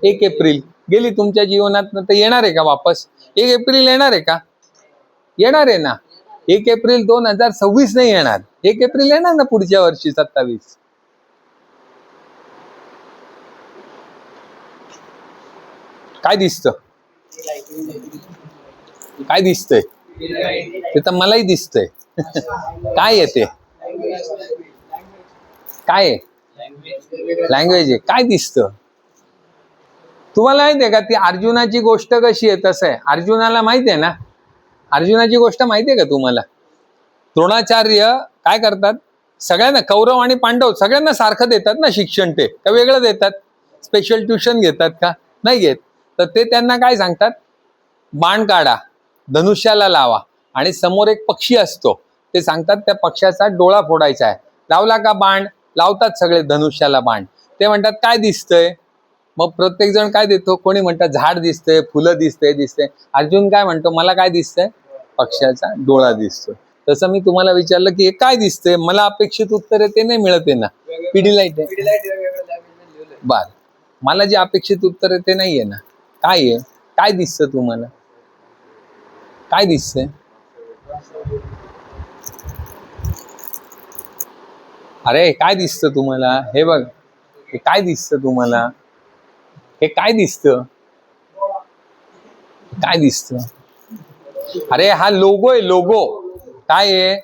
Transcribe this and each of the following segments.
1 April गेली तुमच्या जीवनात, तर येणार आहे का वापस? 1 एप्रिल येणार आहे का? येणार आहे ना. 1 एप्रिल 2026 नाही येणार, 1 एप्रिल येणार ना पुढच्या वर्षी 27. काय दिसतं? काय दिसतंय? ते तर मलाही दिसतंय. काय आहे ते? काय आहे? लँग्वेज आहे. काय दिसतं तुम्हाला माहिती आहे का? ती अर्जुनाची गोष्ट कशी आहे तसं आहे. अर्जुनाला माहिती आहे ना, अर्जुनाची गोष्ट माहिती आहे का तुम्हाला? द्रोणाचार्य काय करतात, सगळ्यांना कौरव आणि पांडव सगळ्यांना सारखं देतात ना शिक्षण, ते का वेगळं देतात? स्पेशल ट्युशन घेतात का? नाही घेत. तर ते त्यांना काय सांगतात, बाण काढा, धनुष्याला लावा, आणि समोर एक पक्षी असतो, ते सांगतात त्या पक्षाचा डोळा फोडायचा आहे. लावला का बाण? लावतात सगळे धनुष्याला बाण. ते म्हणतात काय दिसतंय? मग प्रत्येक जण काय देतो, कोणी म्हणतात झाड दिसतंय, फुलं दिसतंय. अर्जुन काय म्हणतो, मला काय दिसतंय? पक्षाचा डोळा दिसतोय. तसं मी तुम्हाला विचारलं की हे काय दिसतंय, मला अपेक्षित उत्तर आहे ते नाही मिळत आहे ना. पिढीलाईट आहे. बर, मला जे अपेक्षित उत्तर आहे ते नाहीये ना. काय आहे? काय दिसतं तुम्हाला? काय दिसतंय? अरे काय दिसतं तुम्हाला? हे बघ, हे काय दिसतं तुम्हाला? हे काय दिसतं? काय दिसतं? अरे हा लोगो आहे, लोगो. काय आहे?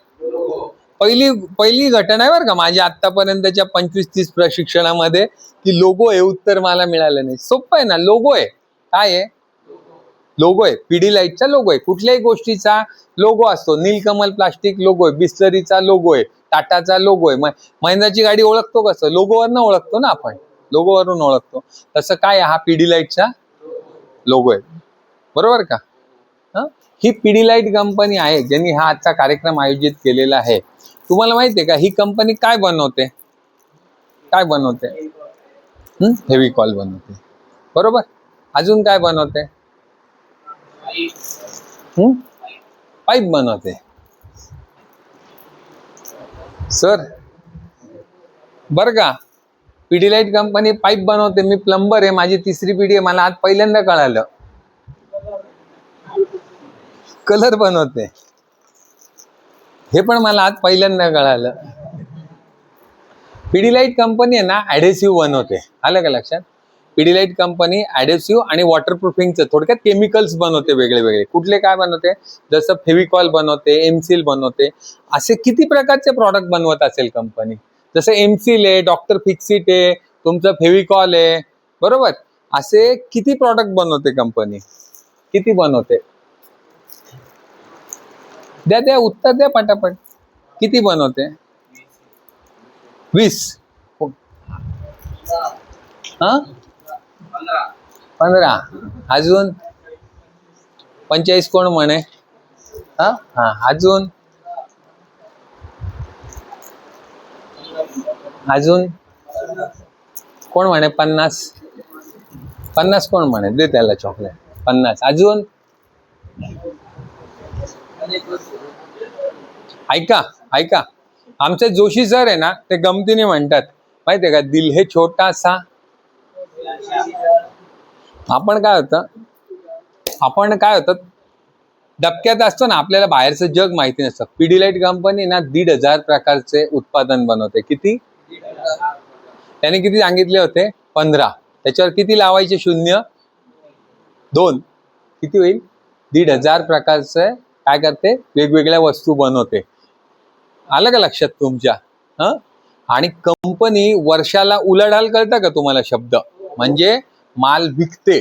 पहिली घटना आहे बरं का माझ्या आतापर्यंतच्या 25-30 प्रशिक्षणामध्ये, की लोगो हे उत्तर मला मिळालं नाही. सोपं आहे ना, लोगो आहे. काय आहे? लोगो आहे. पिढीलाईटचा लोगो आहे. कुठल्याही गोष्टीचा लोगो असतो. नीलकमल प्लास्टिक लोगो आहे, बिस्लरीचा लोगो आहे, टाटाचा लोगो आहे. महिंद्राची गाडी ओळखतो कसं? लोगोवरनं ओळखतो ना आपण, लोगोवरून ओळखतो. तसं काय हा पिढीलाईटचा लोगो आहे. बरोबर का? ही पिढीलाईट कंपनी आहे ज्यांनी हा आजचा कार्यक्रम आयोजित केलेला आहे. तुम्हाला माहिती आहे का ही कंपनी काय बनवते? काय बनवते? फेविकॉल बनवते. बरोबर. अजून काय बनवते? पाईप बनवते. सर बर का, पिढीलाईट कंपनी पाईप बनवते. मी प्लंबर आहे, माझी 3री पिढी आहे, मला आज पहिल्यांदा कळालं. कलर बनवते, हे पण मला आज पहिल्यांदा कळालं. पिढीलाईट कंपनी आहे ना ऍडेसिव्ह बनवते. आलं का लक्षात? पिढीलाईट कंपनी ऍडेसिव्ह आणि वॉटरप्रूफिंगचं, थोडक्यात केमिकल्स बनवते वेगळे वेगळे. कुठले काय बनवते? जसं फेविकॉल बनवते, एमसील बनवते. असे किती प्रकारचे प्रॉडक्ट बनवत असेल कंपनी? जसं एमसील आहे, डॉक्टर फिक्सिट आहे, तुमचं फेविकॉल आहे, बरोबर. असे किती प्रॉडक्ट बनवते कंपनी? किती बनवते? द्या उत्तर द्या पटापट. किती बनवते? 20. हा, 15. अजून 45 कोण म्हणे? हा अजून कोण म्हणे? 50 कोण म्हणे? दे त्याला चॉकलेट. 50. अजून ऐका, आमचे जोशी सर आहे ना, ते गमतीने म्हणतात माहितीये का, दिल हे छोटासा. आपण काय होतं डबक्यात असतो ना, आपल्याला बाहेरचं जग माहिती नसतं. पिढीलाईट कंपनी ना 1,500 प्रकारचे उत्पादन बनवते. किती? त्याने किती सांगितले होते? 15. त्याच्यावर किती लावायचे? 0, 2. किती होईल? 1,500 प्रकारचे काय करते? वेगवेगळ्या वस्तू बनवते. आलं का लक्षात तुमच्या? आणि कंपनी वर्षाला उलाढाल कळतं का तुम्हाला शब्द? म्हणजे माल विकते.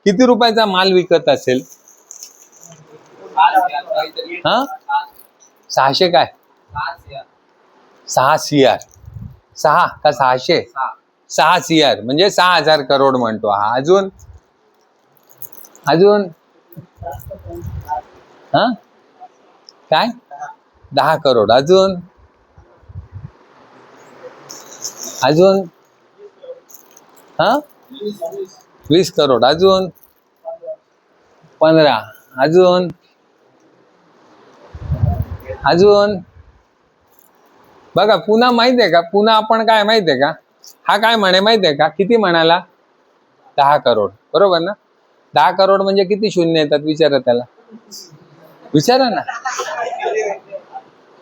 किती रुपयाचा माल विकत असेल? 600 काय? 6 CR. 6 का 600? 6 CR म्हणजे 6,000 करोड म्हणतो हा. अजून काय? 10 करोड. अजून 20 करोड. अजून 15. अजून बघा, पुन्हा माहिती आहे का? पुन्हा आपण काय माहिती आहे का? हा काय म्हणे माहिती आहे का? किती म्हणाला? 10 करोड, बरोबर ना? 10 करोड म्हणजे किती शून्य येतात विचारा त्याला, विचारा ना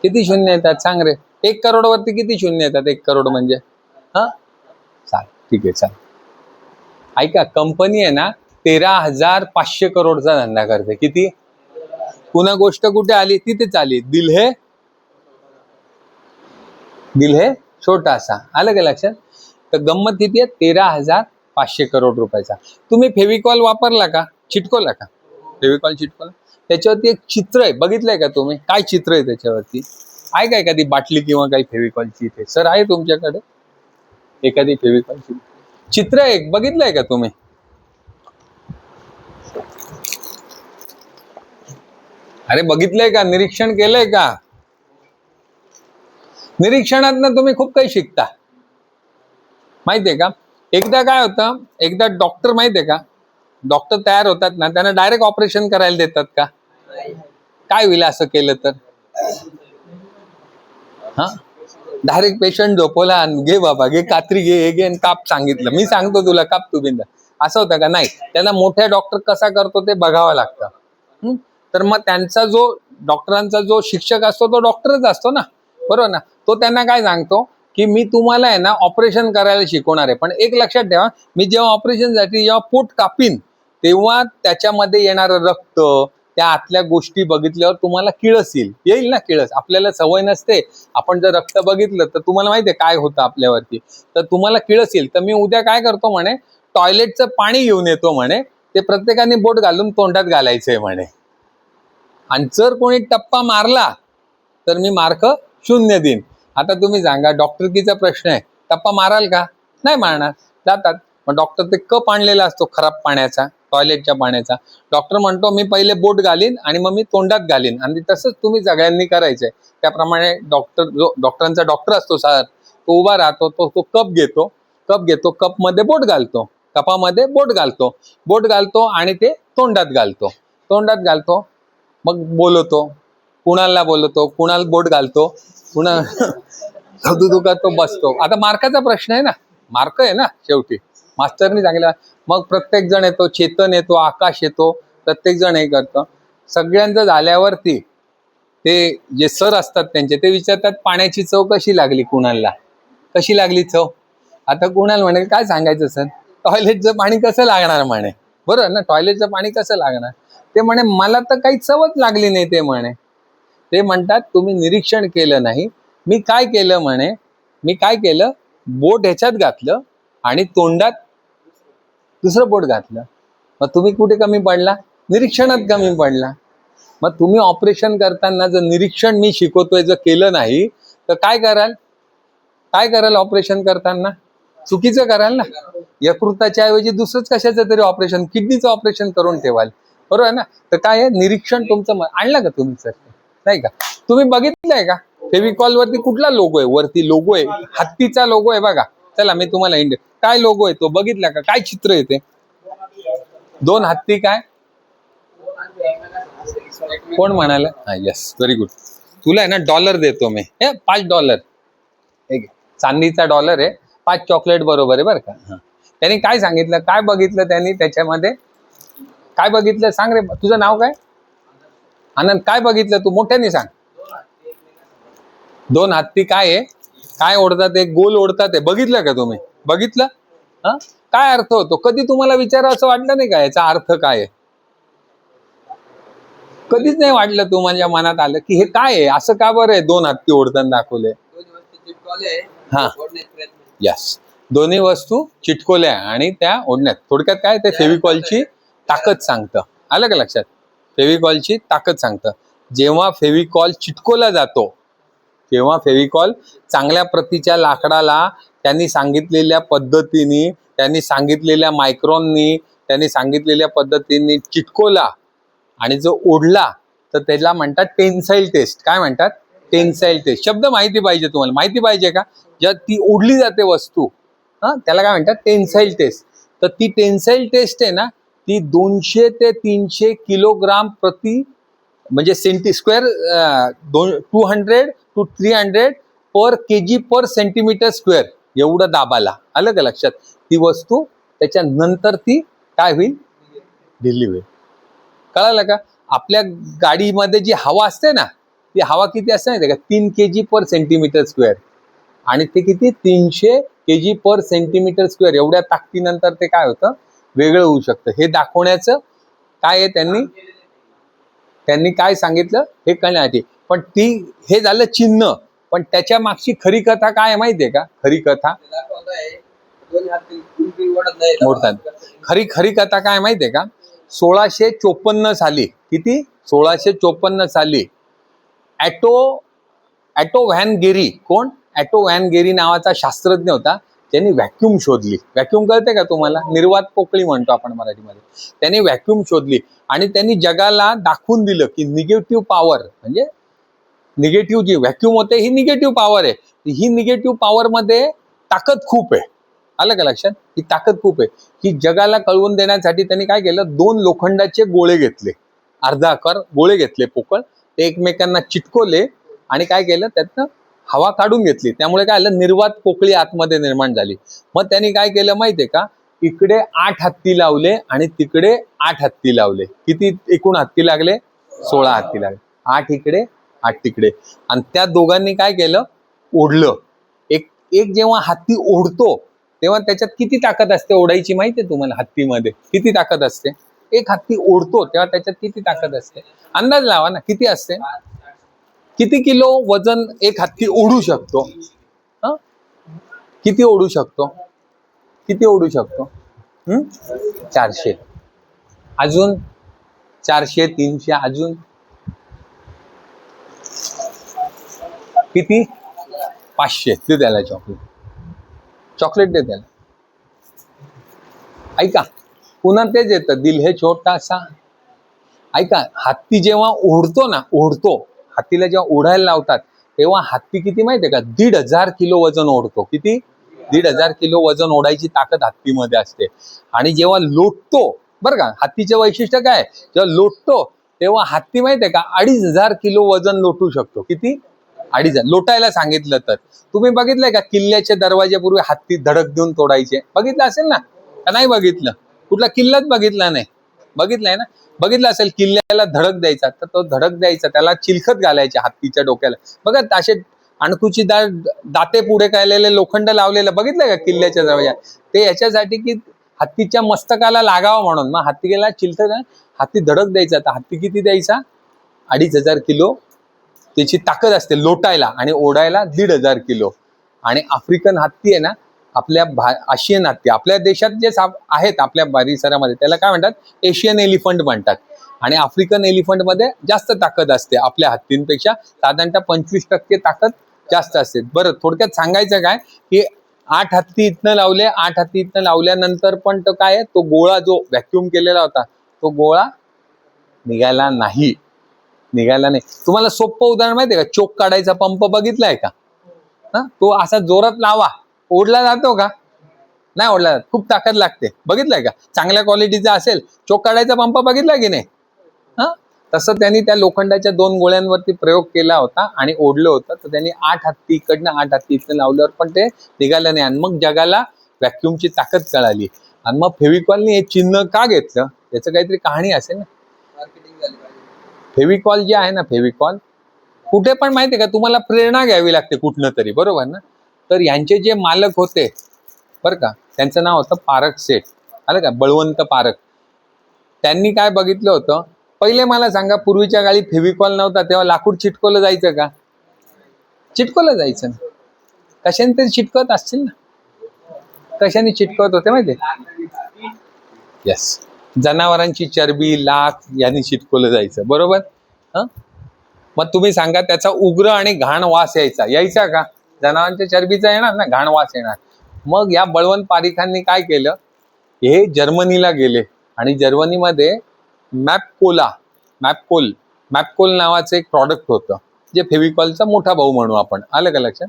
किती शून्य येतात सांग रे. 1 करोड वरती किती शून्य येतात 1 करोड म्हणजे? हा चाल ठीक आहे चाल. ऐका, कंपनी आहे ना 13,500 करोडचा धंदा करते. किती? पुन्हा गोष्ट कुठे आली? तिथेच आली. दिल है छोटासा. आलं का लक्षात? तर गंमत किती आहे? 13,500 करोड रुपयाचा. तुम्ही फेविकॉल वापरला का? चिटकवला का? फेविकॉल चिटकवला. त्याच्यावरती एक चित्र आहे, बघितलंय का तुम्ही? काय चित्र आहे त्याच्यावरती? आहे का एखादी बाटली किंवा काही फेविकॉलची इथे? सर आहे तुमच्याकडे एखादी फेविकॉलची चित्र आहे, बघितलंय का तुम्ही? अरे बघितलंय का? निरीक्षण केलंय का? निरीक्षणातनं तुम्ही खूप काही शिकता, माहितीये का? एकदा काय होतं, एकदा डॉक्टर माहितीये का, डॉक्टर तयार होतात ना, त्यांना डायरेक्ट ऑपरेशन करायला देतात का? काय होईल असं केलं तर? हा, डायरेक्ट पेशंट झोपवला, घे बाबा घे कात्री, घे हे घे आणि काप, सांगितलं मी सांगतो तुला काप तू बिंदा, असं होतं का? नाही, त्याला मोठ्या डॉक्टर कसा करतो ते बघावं लागतं. तर मग त्यांचा जो डॉक्टरांचा जो शिक्षक असतो तो डॉक्टरच असतो ना, बरोबर ना? तो त्यांना काय सांगतो की मी तुम्हाला आहे ना ऑपरेशन करायला शिकवणार आहे, पण एक लक्षात ठेवा, मी जेव्हा ऑपरेशनसाठी जेव्हा पोट कापीन तेव्हा त्याच्यामध्ये येणारं रक्त, त्या आतल्या गोष्टी बघितल्यावर तुम्हाला किळस येईल ना. किळस आपल्याला सवय नसते, आपण जर रक्त बघितलं तर तुम्हाला माहितीये काय होतं आपल्यावरती, तर तुम्हाला किळस येईल. तर मी उद्या काय करतो म्हणे, टॉयलेटचं पाणी घेऊन येतो म्हणे, ते प्रत्येकाने बोट घालून तोंडात घालायचंय म्हणे, आणि जर कोणी टप्पा मारला तर मी मार्क 0 देईन. आता तुम्ही सांगा, डॉक्टरकीचा प्रश्न आहे, टप्पा माराल का? नाही मारणार, जातात. मग डॉक्टर ते कप आणलेला असतो खराब पाण्याचा, टॉयलेटच्या पाण्याचा, डॉक्टर म्हणतो मी पहिले बोट घालीन आणि मग मी तोंडात घालीन, आणि तसंच तुम्ही सगळ्यांनी करायचंय. त्याप्रमाणे डॉक्टरांचा डॉक्टर असतो सर, तो उभा राहतो, तो कप घेतो, कपमध्ये बोट घालतो, कपामध्ये बोट घालतो आणि ते तोंडात घालतो, मग बोलवतो, कुणाला बोलवतो, कुणाला बोट घालतो, कुणा तो बसतो. आता मार्काचा प्रश्न आहे ना, मार्क आहे ना शेवटी, मास्तरनी सांगितलं. मग प्रत्येक जण येतो, चेतन येतो, आकाश येतो, प्रत्येक जण हे करतं. सगळ्यांचं झाल्यावरती ते जे सर असतात त्यांचे, ते विचारतात पाण्याची चव कशी लागली, कुणाला कशी लागली चव? आता कुणाला म्हणे काय सांगायचं सर, टॉयलेटचं पाणी कसं लागणार म्हणे, बरोबर ना, टॉयलेटचं पाणी कसं लागणार? ते म्हणे मला तर काही चवच लागली नाही. ते म्हणे, ते म्हणतात तुम्ही निरीक्षण केलं नाही. मी काय केलं, बोट ह्याच्यात घातलं आणि तोंडात दुसरं बोट घातलं. मग तुम्ही कुठे कमी पडला? निरीक्षणात कमी पडला. मग तुम्ही ऑपरेशन करताना जर निरीक्षण मी शिकवतोय जर केलं नाही तर काय कराल ऑपरेशन करताना? चुकीचं कराल ना. यकृताच्या ऐवजी दुसरंच कशाचं तरी ऑपरेशन, किडनीचं ऑपरेशन करून ठेवाल, बरोबर आहे ना? तर काय आहे, निरीक्षण तुमचं आणलं का तुम्ही सर? नाही का? तुम्ही बघितलंय का फेविकॉल वरती कुठला लोगो आहे? वरती लोगो आहे, हत्तीचा लोगो आहे बघा. चला मी तुम्हाला काय लोगो आहे तो बघितला का? काय चित्र येते? 2 हत्ती. काय कोण म्हणाल? हा यस, व्हेरी गुड. तुला आहे ना डॉलर देतो मी, हे $5, चांदीचा डॉलर आहे, 5 चॉकलेट बरोबर आहे बरं का. त्यांनी काय सांगितलं, काय बघितलं त्यांनी त्याच्यामध्ये? काय बघितलं सांग रे, तुझं नाव काय? आनंद. काय बघितलं तू? मोठ्याने सांग. 2 हत्ती काय आहे, काय ओढतात? एक गोल ओढतात आहे, बघितलं का तुम्ही? बघितलं? हा, काय अर्थ होतो? कधी तुम्हाला विचारा असं वाटलं नाही का याचा अर्थ काय आहे? कधीच नाही वाटलं तुम्हाला मनात आलं की हे काय आहे, असं का बरं आहे 2 हत्ती ओढताना दाखवले? हा यस, दोन्ही वस्तू चिटकवल्या आणि त्या ओढण्यात. थोडक्यात काय, ते फेविकॉलची ताकद सांगतं. आलं का लक्षात? फेविकॉलची ताकद सांगतं. जेव्हा फेविकॉल चिटकवला जातो, जेव्हा फेविकॉल चांगल्या प्रतीच्या लाकडाला त्यांनी सांगितलेल्या पद्धतीने, त्यांनी सांगितलेल्या मायक्रॉननी, त्यांनी सांगितलेल्या पद्धतीने चिटकवला आणि जो ओढला तर त्याला म्हणतात टेन्साईल टेस्ट. काय म्हणतात? Tensile test. शब्द माहिती पाहिजे तुम्हाला, माहिती पाहिजे का? ज्या ती ओढली जाते वस्तू, त्याला काय म्हणतात? Tensile test. तर ती टेन्साईल टेस्ट आहे ना, ती 200 ते 300 किलोग्राम प्रति म्हणजे square 200 to 300 per kg per centimetre square एवढं दाबाला. आलं का लक्षात? ती वस्तू त्याच्यानंतर ती काय होईल, ढिली होईल. कळालं का? आपल्या गाडीमध्ये जी हवा असते ना, ती हवा किती असते माहिती का, 3 kg/cm². आणि ते किती, 300 kg/cm². एवढ्या ताकदीनंतर ते काय होतं, वेगळं होऊ शकतं. हे दाखवण्याचं काय आहे, त्यांनी काय सांगितलं हे कळण्यासाठी. पण हे झालं चिन्ह, पण त्याच्या मागची खरी कथा काय आहे माहितीये का? खरी कथा खरी कथा काय माहितीये का? 1654 साली, किती, 1654 साली ॲटो व्हॅन गेरी, कोण, ॲटो व्हॅन गेरी नावाचा शास्त्रज्ञ होता. त्यांनी व्हॅक्यूम शोधली. व्हॅक्यूम कळते का तुम्हाला? निर्वात पोकळी म्हणतो आपण मराठीमध्ये. त्यांनी व्हॅक्यूम शोधली आणि त्यांनी जगाला दाखवून दिलं की निगेटिव्ह पॉवर, म्हणजे निगेटिव्ह जी व्हॅक्यूम होते ही निगेटिव्ह पॉवर आहे. ही निगेटिव्ह पॉवर मध्ये ताकद खूप आहे. आलं का लक्षात? ही ताकद खूप आहे. ही जगाला कळवून देण्यासाठी त्यांनी काय केलं, 2 लोखंडाचे गोळे घेतले, अर्धा आकार गोळे घेतले पोकळ, ते एकमेकांना चिटकवले आणि काय केलं, त्यातनं हवा काढून घेतली. त्यामुळे काय झालं, निर्वात पोकळी आतमध्ये निर्माण झाली. मग त्यांनी काय केलं माहितीये का, इकडे 8 हत्ती लावले आणि तिकडे 8 हत्ती लावले. किती एकूण हत्ती लागले? 16 हत्ती लागले. 8 इकडे 8 तिकडे. आणि त्या दोघांनी काय केलं, ओढलं. एक जेव्हा हत्ती ओढतो तेव्हा त्याच्यात किती ताकद असते ओढायची माहितीये तुम्हाला? हत्तीमध्ये किती ताकद असते? एक हत्ती ओढतो तेव्हा त्याच्यात किती ताकद असते? अंदाज लावा ना, किती असते? किती किलो वजन एक हत्ती ओढू शकतो? किती ओढू शकतो? किती ओढू शकतो? 400. अजून 400, 300, अजून किती? 500. दे त्याला चॉकलेट दे त्याला. ऐका, पुन्हा तेच येतं, दिल हे छोटासा. ऐका, हत्ती जेव्हा ओढतो, हत्तीला जेव्हा ओढायला लावतात तेव्हा हत्ती किती माहितीये का, 1,500 किलो वजन ओढतो. किती? 1,500 किलो वजन ओढायची ताकद हत्तीमध्ये असते. आणि जेव्हा लोटतो, बरं का, हत्तीचं वैशिष्ट्य काय, जेव्हा लोटतो तेव्हा हत्ती माहितीये का 2,500 किलो वजन लोटू शकतो. किती? 2,500. लोटायला सांगितलं तर. तुम्ही बघितलंय का, किल्ल्याच्या दरवाज्यापूर्वी हत्ती धडक देऊन तोडायचे? बघितलं असेल ना, का नाही बघितलं? कुठला किल्लाच बघितला नाही, बघितलाय ना? बघितलं असेल, किल्ल्याला धडक द्यायचा तर तो धडक द्यायचा, त्याला चिलखत घालायचे हत्तीच्या डोक्याला. बघा, असे अणकुची दाते पुढे काढलेले लोखंड लावलेलं बघितलंय का किल्ल्याच्या दरवाज्यात? ते याच्यासाठी की हत्तीच्या मस्तकाला लागावं म्हणून. मग हत्तीला चिलखत, हत्ती धडक द्यायचा, तर हत्ती किती द्यायचा? 2,500 किलो त्याची ताकद असते लोटायला, आणि ओढायला 1,500 किलो. आणि आफ्रिकन हत्ती आहे ना, आपल्या आशियन हत्ती, आपल्या देशात जे आहेत आपल्या परिसरामध्ये, त्याला काय म्हणतात, एशियन एलिफंट म्हणतात. आणि आफ्रिकन एलिफंट मध्ये जास्त ताकद असते आपल्या हत्तींपेक्षा, साधारणतः 25% ताकद जास्त असते. बरं, थोडक्यात सांगायचं काय, की 8 हत्ती इथनं लावले, 8 हत्ती इथनं लावल्यानंतर पण तो काय आहे, तो गोळा जो व्हॅक्यूम केलेला होता तो गोळा निघाला नाही. तुम्हाला सोपं उदाहरण माहितीये का, चोक काढायचा पंप बघितलाय का? तो असा जोरात लावा, ओढला जातो का? नाही ओढला जात, खूप ताकद लागते. बघितलंय का? चांगल्या क्वालिटीचा असेल चोक काढायचा पंप, बघितलाय की नाही? तसं त्यांनी त्या लोखंडाच्या 2 गोळ्यांवरती प्रयोग केला होता आणि ओढलं होतं. तर त्यांनी 8 हत्ती इकडनं 8 हत्ती इथनं लावल्यावर पण ते निघालं नाही. आणि मग जगाला व्हॅक्यूमची ताकद कळाली. आणि मग फेविकॉलनी हे चिन्ह का घेतलं, याचं काहीतरी कहाणी असेल ना. फेविकॉल जे आहे ना, फेविकॉल कुठे पण माहितीये का, तुम्हाला प्रेरणा घ्यावी लागते कुठनं तरी, बरोबर ना? तर यांचे जे मालक होते बरं का, त्यांचं नाव होतं पारख सेठ. आलं का, बळवंत पारख. त्यांनी काय बघितलं होतं, पहिले मला सांगा, पूर्वीच्या काळी फेविकॉल नव्हता तेव्हा लाकूड चिटकवलं जायचं का? चिटकवलं जायचं ना. कशाने तरी चिटकवत असतील ना. कशाने चिटकवत होते माहितीये? येस, जनावरांची चरबी, लाख यांनी चिटकवलं जायचं, बरोबर? मग तुम्ही सांगा, त्याचा उग्र आणि घाण वास यायचा का? जनावरांच्या चरबीचा येणार ना, घाण वास येणार. मग या बळवंत पारिखांनी काय केलं, हे जर्मनीला गेले आणि जर्मनीमध्ये मॅपकोल नावाचं एक प्रॉडक्ट होतं, जे फेविकॉलचा मोठा भाऊ म्हणू आपण. आलं का लक्षात?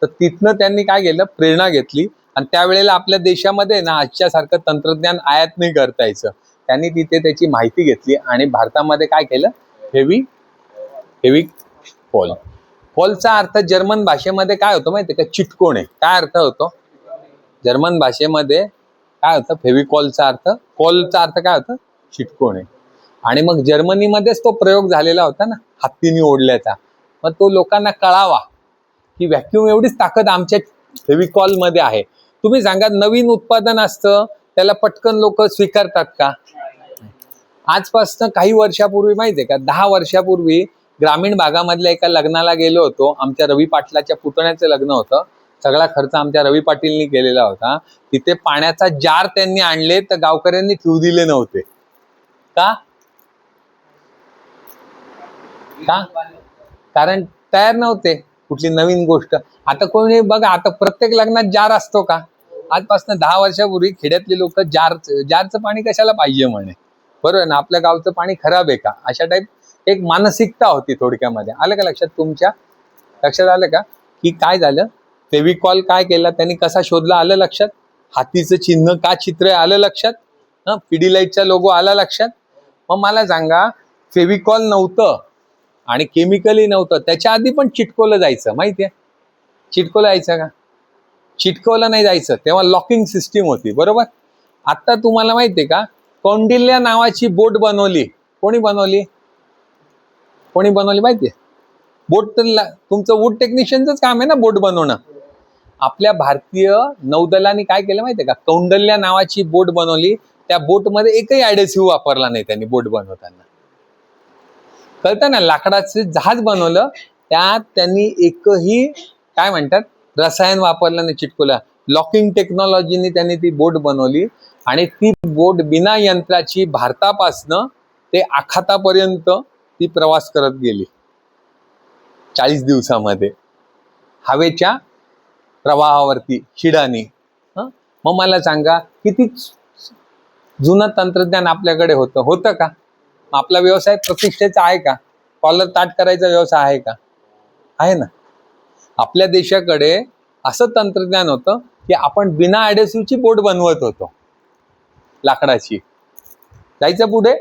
तर तिथनं त्यांनी काय केलं, प्रेरणा घेतली. आणि त्यावेळेला आपल्या देशामध्ये ना आजच्या सारखं तंत्रज्ञान आयात नाही करता यायचं. त्यांनी तिथे त्याची माहिती घेतली आणि भारतामध्ये काय केलं, फेविकॉल. कॉलचा अर्थ जर्मन भाषेमध्ये काय होतो माहितीये का, चिटकवणे. काय अर्थ होतो जर्मन भाषेमध्ये? काय होतं फेविकॉलचा अर्थ, कॉलचा अर्थ काय होतं, चिटकवणे. आणि मग जर्मनीमध्येच तो प्रयोग झालेला होता ना हत्तीने ओढल्याचा. मग तो लोकांना कळावा की व्हॅक्यूम एवढीच ताकद आमच्या फेविकॉल मध्ये आहे. तुम्ही सांगा नवीन उत्पादन असतं त्याला पटकन लोक स्वीकारतात का? आजपासून काही वर्षापूर्वी माहितीये का, 10 वर्षापूर्वी ग्रामीण भागामधल्या एका लग्नाला गेलो होतो. आमच्या रवी पाटलाच्या पुतण्याचं लग्न होतं. सगळा खर्च आमच्या रवी पाटीलनी केलेला होता. तिथे पाण्याचा जार त्यांनी आणले तर गावकऱ्यांनी ठेवू दिले नव्हते. का? कारण तयार नव्हते कुठली नवीन गोष्ट. आता कोणी बघा, आता प्रत्येक लग्नात जार असतो का? आजपासून 10 वर्षापूर्वी खेड्यातले लोक जारचं पाणी कशाला पाहिजे म्हणे, बरोबर ना, आपल्या गावचं पाणी खराब आहे का, अशा टाईप एक मानसिकता होती थोडक्यामध्ये. आलं का लक्षात? तुमच्या लक्षात आलं का की काय झालं? फेविकॉल काय केला त्यांनी, कसा शोधला, आलं लक्षात? हातीचं चिन्ह का चित्र आहे, आलं लक्षात? पिडीलाईटचा लोगो आला लक्षात? मग मला सांगा, फेविकॉल नव्हतं आणि केमिकलही नव्हतं, त्याच्या आधी पण चिटकवलं जायचं, माहितीये? चिटकवलं जायचं का? चिटकवलं नाही जायचं, तेव्हा लॉकिंग सिस्टीम होती, बरोबर. आता तुम्हाला माहितीये का, कौंडिल्य नावाची बोट बनवली. कोणी बनवली माहितीये? बोट तर तुमचं वूड टेक्निशियनच काम आहे ना बोट बनवणं. आपल्या भारतीय नौदलाने काय केलं माहितीये का, कौंडल्य नावाची बोट बनवली. त्या बोटमध्ये एकही ॲडेसिव्ह वापरला नाही त्यांनी बोट बनवताना. कळतं ना, लाकडाचं जहाज बनवलं, त्यात त्यांनी एकही काय म्हणतात रसायन वापरलं नाही चिटकवलं. लॉकिंग टेक्नॉलॉजीने त्यांनी ती बोट बनवली आणि ती बोट बिना यंत्राची भारतापासनं ते आखातापर्यंत ती प्रवास करत गेली 40 दिवसामध्ये हवेच्या प्रवाहावरती, शिडानी. मग मला सांगा, किती जुनं तंत्रज्ञान आपल्याकडे होतं का? आपला व्यवसाय प्रतिष्ठेचा आहे का? कॉलर ताट करायचा व्यवसाय आहे का? आहे ना. आपल्या देशाकडे असं तंत्रज्ञान होतं की आपण बिना ॲडेसिव्हची बोट बनवत होतो लाकडाची. जायचं पुढे.